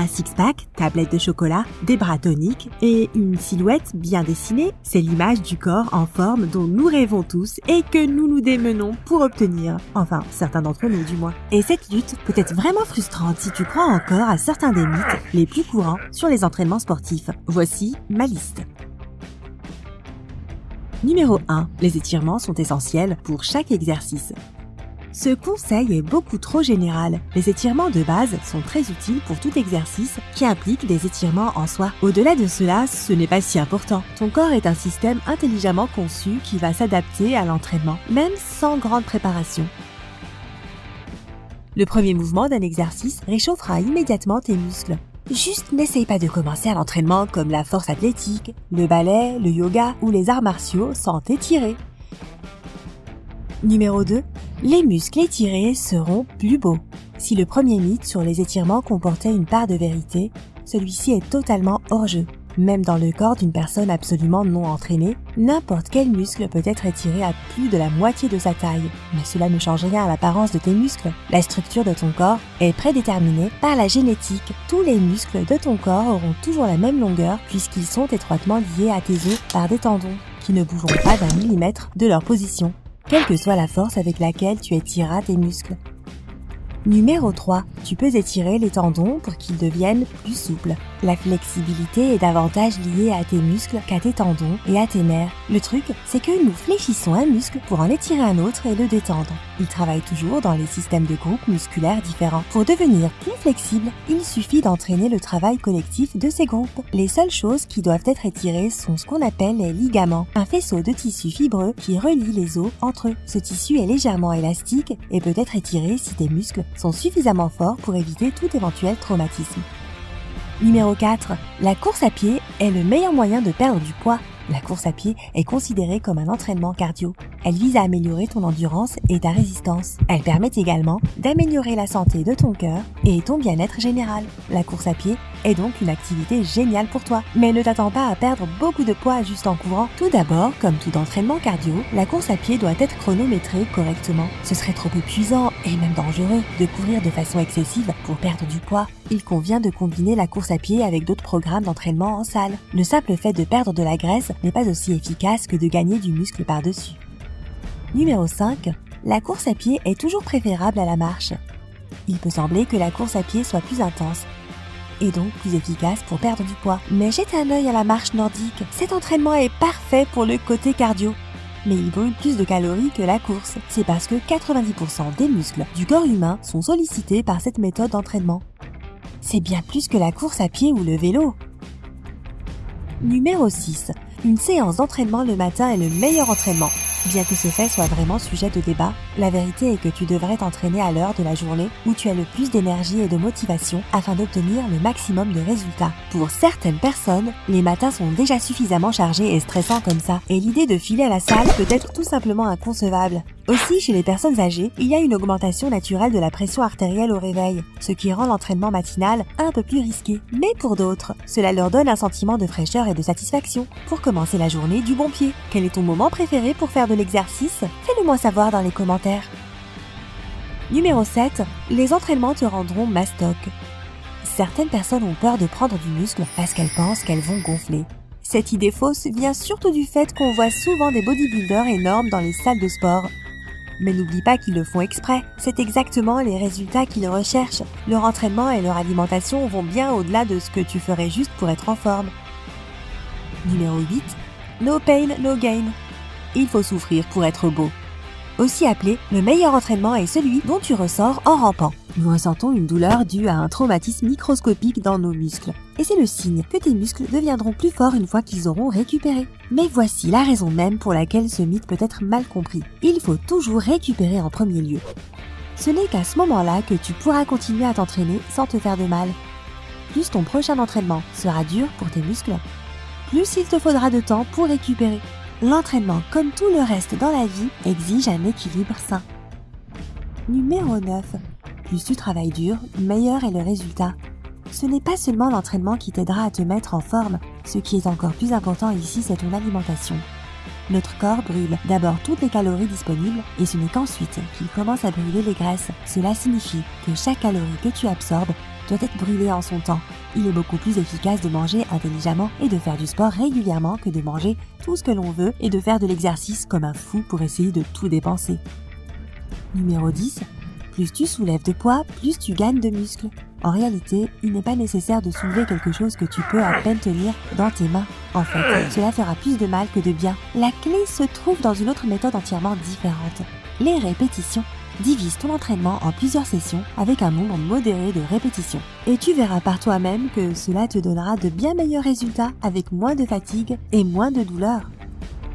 Un six-pack, tablette de chocolat, des bras toniques et une silhouette bien dessinée, c'est l'image du corps en forme dont nous rêvons tous et que nous nous démenons pour obtenir. Enfin, certains d'entre nous du moins. Et cette lutte peut être vraiment frustrante si tu crois encore à certains des mythes les plus courants sur les entraînements sportifs. Voici ma liste. Numéro 1. Les étirements sont essentiels pour chaque exercice. Ce conseil est beaucoup trop général. Les étirements de base sont très utiles pour tout exercice qui implique des étirements en soi. Au-delà de cela, ce n'est pas si important. Ton corps est un système intelligemment conçu qui va s'adapter à l'entraînement, même sans grande préparation. Le premier mouvement d'un exercice réchauffera immédiatement tes muscles. Juste n'essaye pas de commencer à l'entraînement comme la force athlétique, le ballet, le yoga ou les arts martiaux sans t'étirer. Numéro 2. Les muscles étirés seront plus beaux. Si le premier mythe sur les étirements comportait une part de vérité, celui-ci est totalement hors jeu. Même dans le corps d'une personne absolument non entraînée, n'importe quel muscle peut être étiré à plus de la moitié de sa taille. Mais cela ne change rien à l'apparence de tes muscles. La structure de ton corps est prédéterminée par la génétique. Tous les muscles de ton corps auront toujours la même longueur puisqu'ils sont étroitement liés à tes os par des tendons qui ne bougeront pas d'un millimètre de leur position, quelle que soit la force avec laquelle tu étireras tes muscles. Numéro 3. Tu peux étirer les tendons pour qu'ils deviennent plus souples. La flexibilité est davantage liée à tes muscles qu'à tes tendons et à tes nerfs. Le truc, c'est que nous fléchissons un muscle pour en étirer un autre et le détendre. Ils travaillent toujours dans les systèmes de groupes musculaires différents. Pour devenir plus flexible, il suffit d'entraîner le travail collectif de ces groupes. Les seules choses qui doivent être étirées sont ce qu'on appelle les ligaments, un faisceau de tissu fibreux qui relie les os entre eux. Ce tissu est légèrement élastique et peut être étiré si tes muscles sont suffisamment forts pour éviter tout éventuel traumatisme. Numéro 4. La course à pied est le meilleur moyen de perdre du poids. La course à pied est considérée comme un entraînement cardio. Elle vise à améliorer ton endurance et ta résistance. Elle permet également d'améliorer la santé de ton cœur et ton bien-être général. La course à pied est donc une activité géniale pour toi. Mais ne t'attends pas à perdre beaucoup de poids juste en courant. Tout d'abord, comme tout entraînement cardio, la course à pied doit être chronométrée correctement. Ce serait trop épuisant et même dangereux de courir de façon excessive pour perdre du poids. Il convient de combiner la course à pied avec d'autres programmes d'entraînement en salle. Le simple fait de perdre de la graisse n'est pas aussi efficace que de gagner du muscle par-dessus. Numéro 5. La course à pied est toujours préférable à la marche. Il peut sembler que la course à pied soit plus intense et donc plus efficace pour perdre du poids. Mais jette un œil à la marche nordique. Cet entraînement est parfait pour le côté cardio. Mais il brûle plus de calories que la course. C'est parce que 90% des muscles du corps humain sont sollicités par cette méthode d'entraînement. C'est bien plus que la course à pied ou le vélo. Numéro 6. Une séance d'entraînement le matin est le meilleur entraînement. Bien que ce fait soit vraiment sujet de débat, la vérité est que tu devrais t'entraîner à l'heure de la journée où tu as le plus d'énergie et de motivation afin d'obtenir le maximum de résultats. Pour certaines personnes, les matins sont déjà suffisamment chargés et stressants comme ça, et l'idée de filer à la salle peut être tout simplement inconcevable. Aussi, chez les personnes âgées, il y a une augmentation naturelle de la pression artérielle au réveil, ce qui rend l'entraînement matinal un peu plus risqué. Mais pour d'autres, cela leur donne un sentiment de fraîcheur et de satisfaction pour commencer la journée du bon pied. Quel est ton moment préféré pour faire de l'exercice? Fais-le moi savoir dans les commentaires. Numéro 7. Les entraînements te rendront mastoc. Certaines personnes ont peur de prendre du muscle parce qu'elles pensent qu'elles vont gonfler. Cette idée fausse vient surtout du fait qu'on voit souvent des bodybuilders énormes dans les salles de sport. Mais n'oublie pas qu'ils le font exprès. C'est exactement les résultats qu'ils recherchent. Leur entraînement et leur alimentation vont bien au-delà de ce que tu ferais juste pour être en forme. Numéro 8. No pain, no gain. Il faut souffrir pour être beau. Aussi appelé, le meilleur entraînement est celui dont tu ressors en rampant. Nous ressentons une douleur due à un traumatisme microscopique dans nos muscles. Et c'est le signe que tes muscles deviendront plus forts une fois qu'ils auront récupéré. Mais voici la raison même pour laquelle ce mythe peut être mal compris. Il faut toujours récupérer en premier lieu. Ce n'est qu'à ce moment-là que tu pourras continuer à t'entraîner sans te faire de mal. Plus ton prochain entraînement sera dur pour tes muscles, plus il te faudra de temps pour récupérer. L'entraînement, comme tout le reste dans la vie, exige un équilibre sain. Numéro 9. Plus tu travailles dur, meilleur est le résultat. Ce n'est pas seulement l'entraînement qui t'aidera à te mettre en forme. Ce qui est encore plus important ici, c'est ton alimentation. Notre corps brûle d'abord toutes les calories disponibles et ce n'est qu'ensuite qu'il commence à brûler les graisses. Cela signifie que chaque calorie que tu absorbes doit être brûlé en son temps. Il est beaucoup plus efficace de manger intelligemment et de faire du sport régulièrement que de manger tout ce que l'on veut et de faire de l'exercice comme un fou pour essayer de tout dépenser. Numéro 10. Plus tu soulèves de poids, plus tu gagnes de muscles. En réalité, il n'est pas nécessaire de soulever quelque chose que tu peux à peine tenir dans tes mains. En fait, cela fera plus de mal que de bien. La clé se trouve dans une autre méthode entièrement différente. Les répétitions. Divise ton entraînement en plusieurs sessions avec un nombre modéré de répétitions. Et tu verras par toi-même que cela te donnera de bien meilleurs résultats avec moins de fatigue et moins de douleur.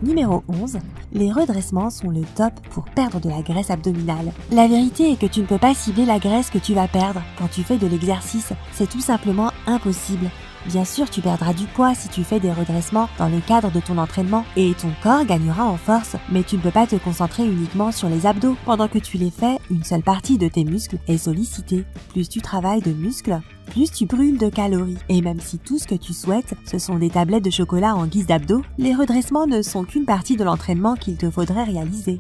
Numéro 11. Les redressements sont le top pour perdre de la graisse abdominale. La vérité est que tu ne peux pas cibler la graisse que tu vas perdre quand tu fais de l'exercice. C'est tout simplement impossible. Bien sûr, tu perdras du poids si tu fais des redressements dans le cadre de ton entraînement et ton corps gagnera en force, mais tu ne peux pas te concentrer uniquement sur les abdos. Pendant que tu les fais, une seule partie de tes muscles est sollicitée. Plus tu travailles de muscles, plus tu brûles de calories. Et même si tout ce que tu souhaites, ce sont des tablettes de chocolat en guise d'abdos, les redressements ne sont qu'une partie de l'entraînement qu'il te faudrait réaliser.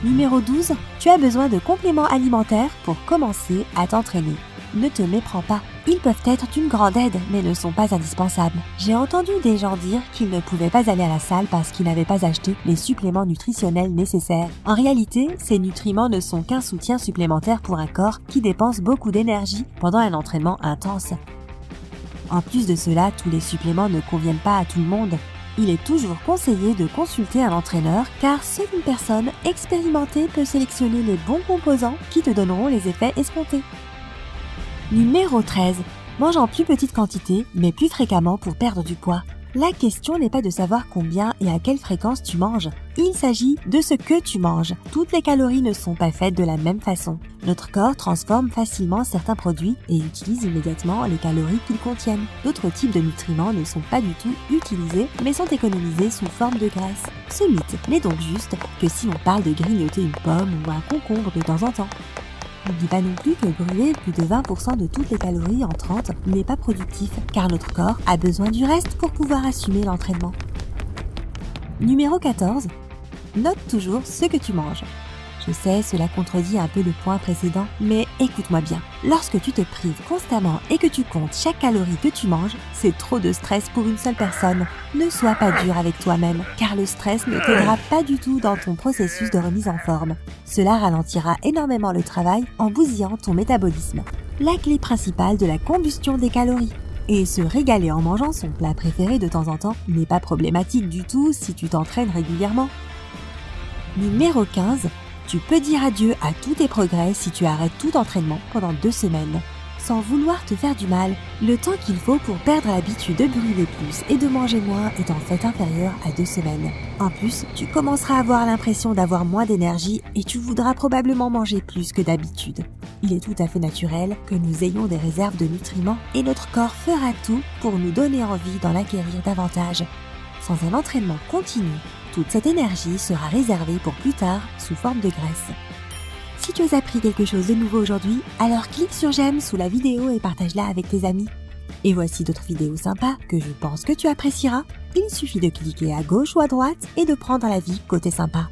Numéro 12. Tu as besoin de compléments alimentaires pour commencer à t'entraîner. Ne te méprends pas. Ils peuvent être d'une grande aide, mais ne sont pas indispensables. J'ai entendu des gens dire qu'ils ne pouvaient pas aller à la salle parce qu'ils n'avaient pas acheté les suppléments nutritionnels nécessaires. En réalité, ces nutriments ne sont qu'un soutien supplémentaire pour un corps qui dépense beaucoup d'énergie pendant un entraînement intense. En plus de cela, tous les suppléments ne conviennent pas à tout le monde. Il est toujours conseillé de consulter un entraîneur car seule une personne expérimentée peut sélectionner les bons composants qui te donneront les effets escomptés. Numéro 13. Mange en plus petite quantité, mais plus fréquemment pour perdre du poids. La question n'est pas de savoir combien et à quelle fréquence tu manges. Il s'agit de ce que tu manges. Toutes les calories ne sont pas faites de la même façon. Notre corps transforme facilement certains produits et utilise immédiatement les calories qu'ils contiennent. D'autres types de nutriments ne sont pas du tout utilisés, mais sont économisés sous forme de graisse. Ce mythe n'est donc juste que si on parle de grignoter une pomme ou un concombre de temps en temps. N'oublie pas non plus que brûler plus de 20% de toutes les calories entrantes n'est pas productif, car notre corps a besoin du reste pour pouvoir assumer l'entraînement. Numéro 14. Note toujours ce que tu manges. Je sais, cela contredit un peu le point précédent, mais écoute-moi bien. Lorsque tu te prives constamment et que tu comptes chaque calorie que tu manges, c'est trop de stress pour une seule personne. Ne sois pas dur avec toi-même, car le stress ne t'aidera pas du tout dans ton processus de remise en forme. Cela ralentira énormément le travail en bousillant ton métabolisme. La clé principale de la combustion des calories. Et se régaler en mangeant son plat préféré de temps en temps n'est pas problématique du tout si tu t'entraînes régulièrement. Numéro 15. Tu peux dire adieu à tous tes progrès si tu arrêtes tout entraînement pendant 2 semaines. Sans vouloir te faire du mal, le temps qu'il faut pour perdre l'habitude de brûler plus et de manger moins est en fait inférieur à 2 semaines. En plus, tu commenceras à avoir l'impression d'avoir moins d'énergie et tu voudras probablement manger plus que d'habitude. Il est tout à fait naturel que nous ayons des réserves de nutriments et notre corps fera tout pour nous donner envie d'en acquérir davantage. Sans un entraînement continu, toute cette énergie sera réservée pour plus tard sous forme de graisse. Si tu as appris quelque chose de nouveau aujourd'hui, alors clique sur j'aime sous la vidéo et partage-la avec tes amis. Et voici d'autres vidéos sympas que je pense que tu apprécieras. Il suffit de cliquer à gauche ou à droite et de prendre la vie côté sympa.